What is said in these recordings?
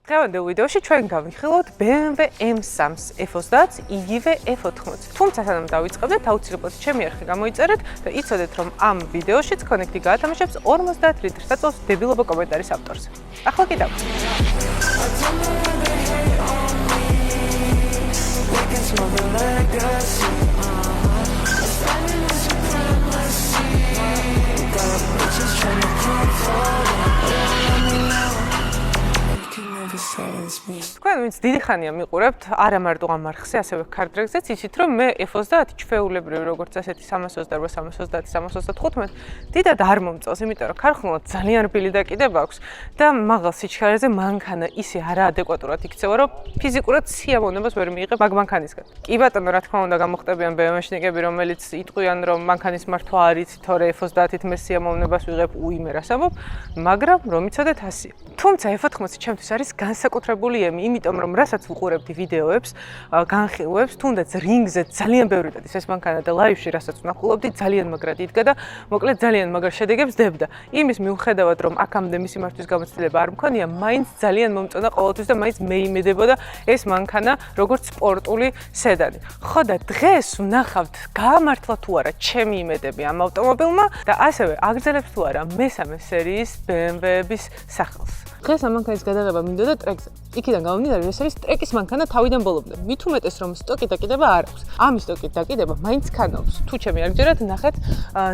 დღევანდელ ვიდეოში ჩვენ გავიხილავთ BMW M3-ს F30-ს, იგივე F80-ს. თუმცა სანამ დავიწყებდეთ, აუცილებლად ჩემი არხი გამოიწერეთ და იცოდეთ, რომ ამ ვიდეოშიც Connect-ი გაათამაშებს 50 litre საწოლს დებილობა კომენტარის ავტორს. ახლა კი თქვენ ვინც დიდი ხანია მიყურებთ არა მარტო ამ არხზე, ასევე ქარდრეგზეც, იცით რომ მე F30 ჩვეულებრივ როგორც ასეთი 328, 330, 335 დიდად არ მომწონს, იმიტომ რომ ქარხნულად ძალიან რბილი დაკიდება აქვს და მაღალ სიჩქარეზე მანქანა ისე არაადეკვატურად იქცევა, რომ ფიზიკურად სიამოვნებას ვერ მიიღებ მაგ მანქანისგან. კი ბატონო, რა თქმა უნდა, გამოხტებიან BMW-შნიკები, რომელიც იტყვიან, რომ მანქანის მართვა არ იცით, თორე F30-ით მე სიამოვნებას ვიღებ, უიმე რას ამბობ, მაგრამ რომ იცოდეთ ასია. თუმცა F80 ჩემთვის არის განსაკუთრებული ემი, იმიტომ რომ რასაც ვუყურებდი ვიდეოებს, განხილვებს, თუნდაც რინგზე ძალიან ბევრი დადის ეს მანქანა და ლაივში რასაც ვნახულობდი, ძალიან მაგრად იდგა და მოკლედ ძალიან მაგრ შედეგებს დებდა. იმის მიუხედავად, რომ აქამდე მისი მართვის გამოცდილება არ მქონია, მაინც ძალიან მომწონდა ყოველთვის და მაინც მეიმედებოდა ეს მანქანა როგორც სპორტული სედანი. ხო და დღეს ვნახავთ გაამართლა თუ არა ჩემი იმედები ამ ავტომობილმა და ასევე აგრძელებს თუ არა მესამე სერიის BMW-ების სახელს. დღეს ამ მანქანის გადაღება მინდოდა ტრეკზე. იქიდან გამომდინარე, ეს არის ტრეკის მანქანა თავიდან ბოლომდე. მით უმეტეს რომ სტოკი დაკიდება არ აქვს. ამ სტოკი დაკიდება მაინც ქანობს. თუ ჩემი არ გჯერათ, ნახეთ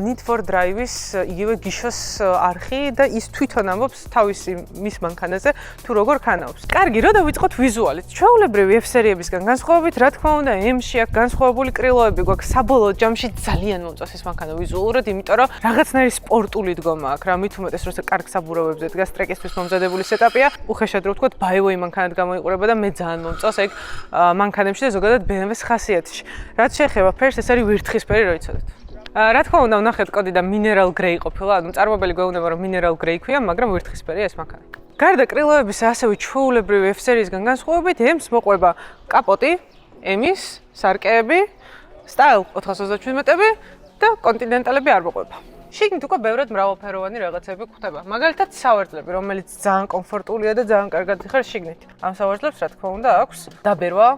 Need for Drive-ის იგივე გიშოს არხი და ის თვითონ ამბობს თავისი მის მანქანაზე თუ როგორ ქანობს. კარგი, რო დავიწყოთ ვიზუალით. ჩვეულებრივი F სერიებისგან განსხვავებით, რა თქმა უნდა, M-ში აქ განსხვავებული კრილოები გვაქვს. საბოლოო ჯამში ძალიან მომწონს ეს მანქანა ვიზუალურად, იმიტომ რომ რაღაცნაირი სპორტული დგომა აქვს. რა მით უმეტეს, როცა კარგ საბურავებზე დგას ტრეკისთვის მომზადებული სეტაპია, უხეშად რო ვთქვათ, ბაივოი მანქანად გამოიყურება და მე ძალიან მომწონს ეგ მანქანებში და ზოგადად BMW-ს ხასიათში. რაც შეეხება ფერს, ეს არის ვირთხისფერი, რო იცოდეთ. რა თქმა უნდა, ვნახეთ კოდი და mineral grey ყოფილა, ანუ წარმომებელი გვეუბნება რომ mineral grey ქვია, მაგრამ ვირთხისფერია ეს მანქანა. გარდა კრილოების, ასევე ჩვეულებრივი F სერიისგან განსხვავებით, M-ს მოყვება კაპოტი, M-ის სარკეები, Style 427-ები და კონტინენტალები არ მოყვება. შიგნით უკვე ბევრად მრავალფეროვანი რაღაცები გვხვდება. მაგალითად, სავარძლები, რომელიც ძალიან კომფორტულია და ძალიან კარგად იხარ შიგნით. ამ სავარძლებს, რა თქმა უნდა, აქვს დაბერვა,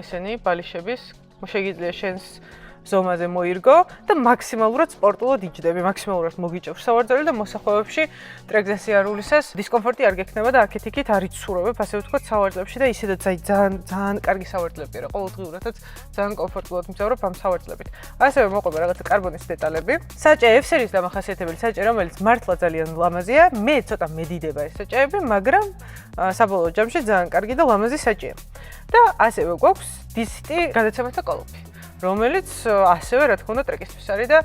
ესენი ბალიშების, შეგიძლია შენს ზომაზე მოირგო და მაქსიმალურად სპორტულად იჯდები, მაქსიმალურად მოგიჭევს სავარძელი და მოსახვევებში ტრეკზე სიარულისას დისკომფორტი არ გექნება და აქეთ-იქით არ იცურებებ, ასე ვთქვათ, სავარძლებში და ისედაც ძალიან კარგი სავარძლებია რა, ყოველდღიურადაც ძალიან კომფორტულად მგზავრობ ამ სავარძლებით. ასევე მოყვება რაღაცა კარბონის დეტალები. საჭე F სერიის დამახასიათებელი საჭე, რომელიც მართლა ძალიან ლამაზია, მე ცოტა მედიდება ეს საჭეები, მაგრამ საბოლოო ჯამში ძალიან კარგი და ლამაზი საჭეა. და ასევე გვაქვს DCT გადაცემათა კოლოფი, რომელიც ასევე რა თქმა უნდა ტრეკისთვის არის და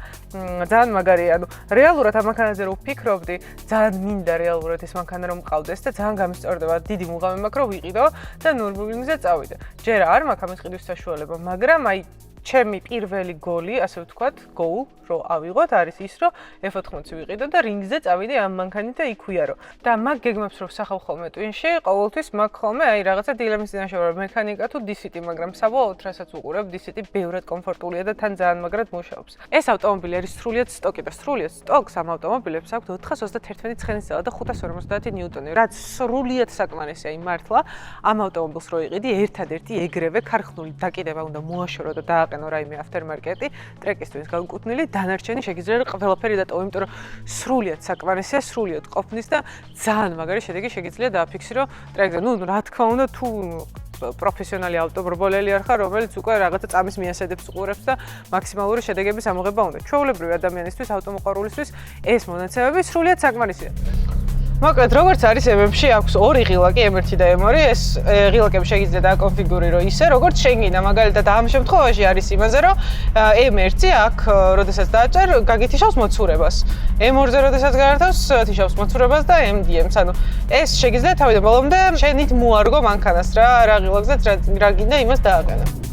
ძალიან მაგარია. ანუ რეალურად ამ მანქანაზე რო ვფიქრობდი, ძალიან მინდა რეალურად ეს მანქანა რომ მყავდეს და ძალიან გამისწორდება, დიდი მუღამი მაქვს რომ ვიყიდო და ნურბურგრინგზე წავიდე. ჯერ არ მაქვს ამის ყიდვის საშუალება, მაგრამ აი ჩემი პირველი გოლი, ასე ვთქვათ, goal რო ავიღოთ, არის ის, რომ F80 ვიყიდო და რინგზე წავიდე ამ მანქანით და იქ ვიარო. და მაგ გეგმებს რო ვსახავ ხოლმე ტვინში, ყოველთვის მაგ ხოლმე აი რაღაცა დილემის წინაშე ვარ მექანიკა თუ DCT, მაგრამ საბოლოოდ რასაც ვუყურებ, DCT ბევრად კომფორტულია და თან ძალიან მაგრად მუშაობს. ეს ავტომობილი არის სრულიად სტოკი და სრულიად სტოკს ამ ავტომობილებს აქვს 421 ცხენისძალა და 550 ნიუტონი, რაც სრულიად საკმარისია იმ მართლა ამ ავტომობილს რო იყიდი, ერთადერთი ეგრევე ქარხნული დაკიდება უნდა მოაშორო და დააყენო რაიმე aftermarket-ი ტრეკისთვის განკუთვნილი, დანარჩენი შეგიძლია ყველაფერი დატოვო, იმიტომ რომ სრულიად საკმარისია, სრულიად ყოფნის და ძალიან მაგარი შედეგი შეგიძლია დააფიქსირო ტრეკზე. ნუ რა თქმა უნდა, თუ პროფესიონალი ავტომობილელი არ ხარ, რომელიც უკვე რაღაცა წამის მიასედებს უყურებს და მაქსიმალური შედეგების ამოღება უნდა. ჩვეულებრივი ადამიანისთვის, ავტომოყვარულისთვის ეს მონაცემები სრულიად საკმარისია. მოკლედ, როგორც არის M-ში, აქვს ორი ღილაკი, M1 და M2. ეს ღილაკები შეგიძლია დააკონფიგურირო ისე, როგორც შეგინდა. მაგალითად, ამ შემთხვევაში არის იმაზე, რომ M1 აქ, როდესაც დააჭერ, გაგითიშავს მოცურებას. M2-ზე როდესაც გაართავს, თიშავს მოცურებას და MDM-ს. ანუ ეს შეგიძლია თავიდან ბოლომდე შენით მოარგო მანქანას რა ღილაკზეც რა გინდა იმას დააყენო.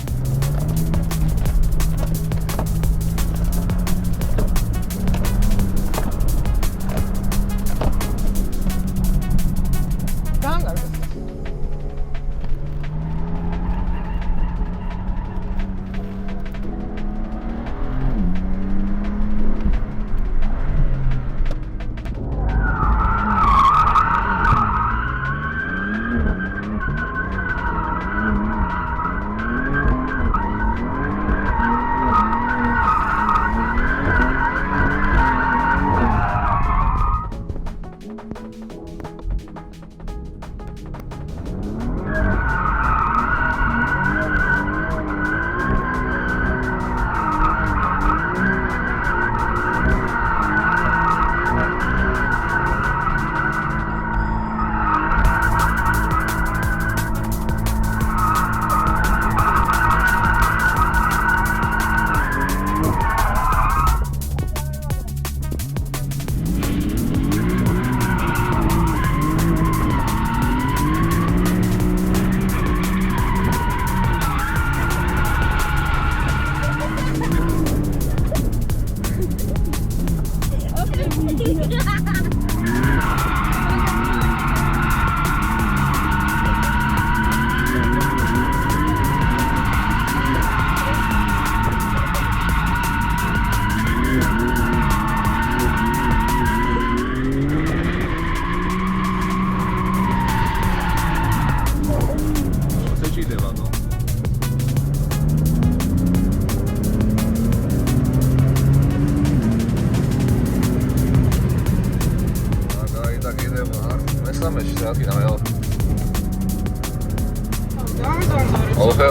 Okay.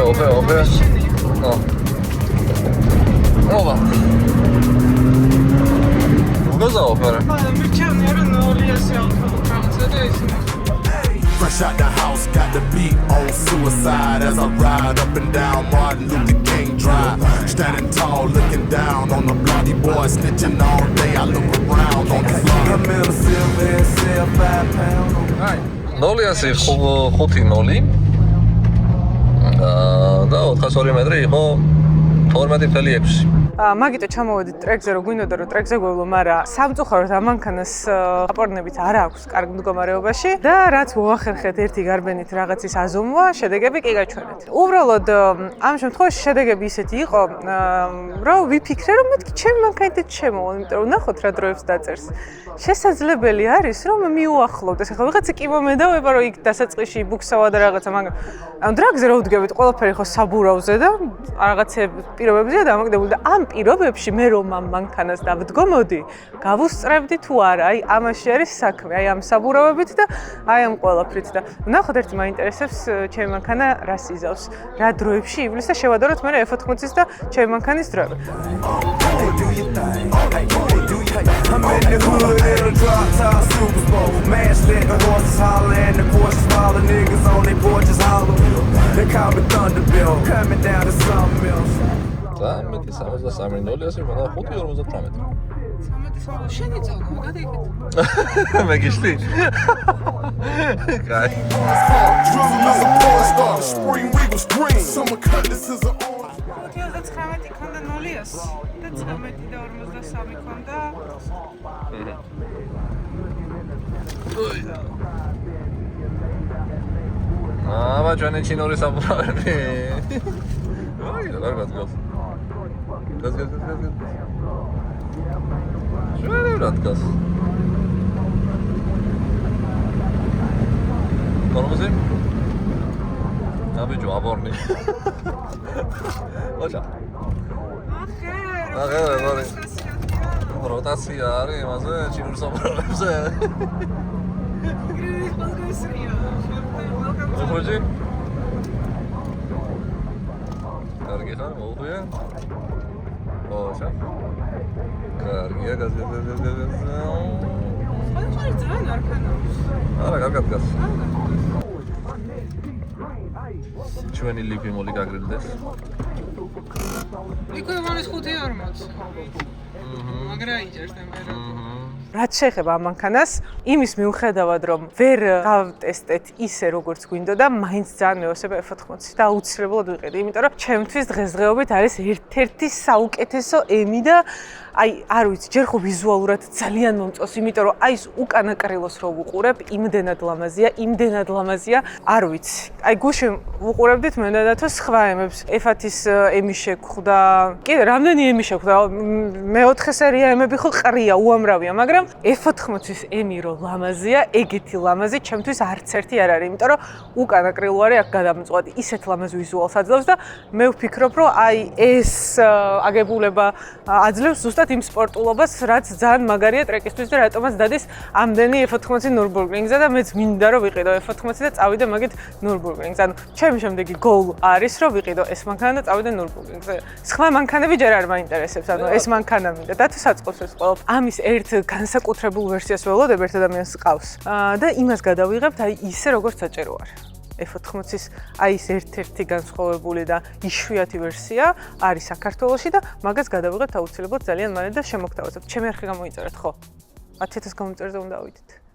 Ova. Ugoza opera. Fresh out the house, got the beat on suicide as I ride up and down Martin Luther King Drive. Standing tall, looking down on the bloody boy, snitching all day. I look around on the floor. I'm in a silver and sell 5 pounds. Right. Noliasi 5 ნოლი. და 402 მეტრი იყო 12.6. მაგიტო ჩამოვედით ტრეკზე, რომ გვინდოდა რომ ტრეკზე გვევლო, მაგრამ სამწუხაროდ ამანქანას აპორნებით არ აქვს კარგ მდგომარეობაში და რაც მოახერხეთ ერთი გარბენით რაღაცის აზომვა, შედეგები კი გაჩვენეთ. უბრალოდ ამ შემთხვევაში შედეგები ისეთი იყო, რომ ვიფიქრე, რომ მეთქი ჩემი მანქანით შემოვალ, იმიტომ რომ ნახოთ რა დროებს დაწერს. შესაძლებელი არის, რომ მიუახლოვდეს. ახლა ვიღაცა კი მომედავება, რომ იქ დასაწყისში ბუქსავა და რაღაცა, მაგრამ ამ დრაგზე რო ვდგებით, ყველაფერი ხო საბურავზე და რაღაცები პირობებზეა დამოკიდებული და ამ პირობებში მე რომ ამ მანქანას დავდგომოდი, გავუსწრებდი თუ არა, აი ამაში არის საქმე, აი ამ საბურავებით და აი ამ ყველაფრით და ნახოთ ერთი მაინტერესებს ჩემი მანქანა რას იზავს, რა დროებში ივლის და შევადაროთ მე F80-ის და ჩემი მანქანის დროები. I'm in the hood in a drop top Super Bowl. Mash lit, the horses holler and the Porsche smaller niggas on their porches holler. They call me Thunderbill, coming down to something else. და მე 63 ნოლიასი მოდა 5.58. შენი წავა, გადაიქეთ. მე გიშლი. კაი. Drizzle is a porn star, spring Regal's green. Summer cut, this is an orange. 19 ქონდა ნოლიას და 19 და 53 ქონდა. ჩვენი ჩინური საბურავები. აი, რა გასგავს. გასგავს. შვენი რა გასგავს. Kormuzi? Abi aborni. Ocha. Axer. Rotasiya არის იმაზე ჩინურ საბურავებზე. ხოჯი? კარგი ხარ, მოუხვია? ოჩა. კარგია, გაზგაზგაზგაზ. ხოჯი ძალიან არქანავს. არა, კარგად გას. ჩვენი ლიფი მოლი გაგრილდეს. იქ მომის 5.40. მაგრამ იჯერს ტემპერატურა. რაც შეეხება ამ მანქანას, იმის მიუხედავად, რომ ვერ გავტესტეთ ისე, როგორც გვინდოდა, მაინც ძალიან მეოსება F80 და აუცილებლად ვიყიდე, იმიტომ რომ ჩემთვის დღესდღეობით არის ერთ-ერთი საუკეთესო ემი და აი, არ ვიცი, ჯერ ხო ვიზუალურად ძალიან მომწონს, იმიტომ რომ აი ეს უკანა კრილოს რო ვუყურებ, იმდენად ლამაზია, არ ვიცი. აი გუშინ ვუყურებდით მე და თუ სხვა ემებს, F10-ის ემი შეგვხვდა, კიდე რამდენი ემი შეგვხვდა, მე-4 სერია ემები ხო ყრია, უამრავია, მაგრამ F80-ის ემი რო ლამაზია, ეგეთი ლამაზი ჩემთვის არც ერთი არ არის, იმიტომ რომ უკანა კრილო არის აქ გადამწყვეტი, ისეთ ლამაზ ვიზუალს აძლევს და მე ვფიქრობ, რომ აი ეს აგებულება აძლევს ზუსტად იმ სპორტულობას, რაც ძალიან მაგარია ტრეკისთვის და რატომაც დადის ამდენი F80 ნურბურგრინგზე და მეც მინდა რომ ვიყიდო F80 და წავიდე მაგით ნურბურგრინგზე. ანუ ჩემი შემდეგი გოლ არის რომ ვიყიდო ეს მანქანა და წავიდე ნურბურგრინგზე. სხვა მანქანები ჯერ არ მაინტერესებს, ანუ ეს მანქანა მინდა და თუ საწყობს ეს ყველაფერი. ამის ერთ განსაკუთრებულ ვერსიას ველოდებ ერთ ადამიანს ყავს. და იმას გადავიღებთ აი ისე როგორც საჭირო არის. F80-ის აი ეს ერთ-ერთი განსხვავებული და იშვიათი ვერსია არის საქართველოში და მაგას გადავიღებთ აუცილებლად ძალიან მალე და შემოგთავაზებთ. ჩემი არხი გამოიწერეთ, ხო? 10,000 გამოიწერეთ და უნდა ავიდეთ.